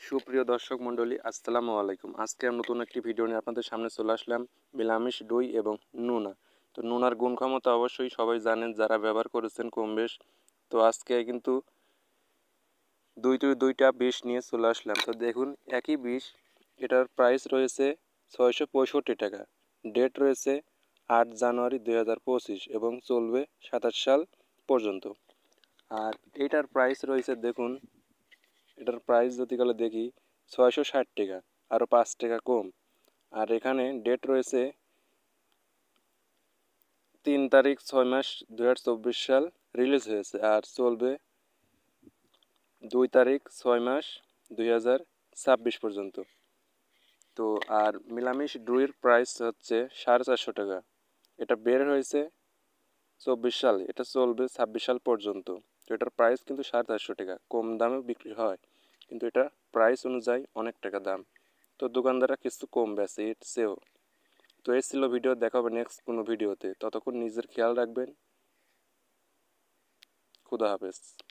সুপ্রিয় দর্শক মণ্ডলী, আসসালামু আলাইকুম। আজকে আমি নতুন একটি ভিডিও নিয়ে আপনাদের সামনে চলে আসলাম। মিলামিশ দই এবং নুনা। তো নুনার গুণ ক্ষমতা অবশ্যই সবাই জানেন, যারা ব্যবহার করেছেন কম বেশ। তো আজকে কিন্তু দুইটা বিষ নিয়ে চলে আসলাম। তো দেখুন, একই বিষ, এটার প্রাইস রয়েছে 665 টাকা। ডেট রয়েছে 8 জানুয়ারি 2025 এবং চলবে 27 সাল পর্যন্ত। আর এটার প্রাইস রয়েছে, দেখুন এটার প্রাইস যদি গেলে দেখি 660 টাকা, আরও 5 টাকা কম। আর এখানে ডেট রয়েছে 3 তারিখ 6 মাস 2024 সাল রিলিজ হয়েছে, আর চলবে 2 তারিখ 6 মাস 2026 পর্যন্ত। তো আর মিলামিশ ড্রুয়ের প্রাইস হচ্ছে 450 টাকা। এটা বের হয়েছে 24 সাল, এটা চলবে 26 সাল পর্যন্ত। তো এটার প্রাইস কিন্তু 450 টাকা, কম দামে বিক্রি হয়, কিন্তু এটা প্রাইস অনুযায়ী অনেক টাকা দাম। তো দোকানদাররা কিছু কম বেচে এর চেয়েও। তো এই ছিল ভিডিও, দেখা হবে নেক্সট কোনো ভিডিওতে। ততক্ষণ নিজের খেয়াল রাখবেন। খুদা হাফেজ।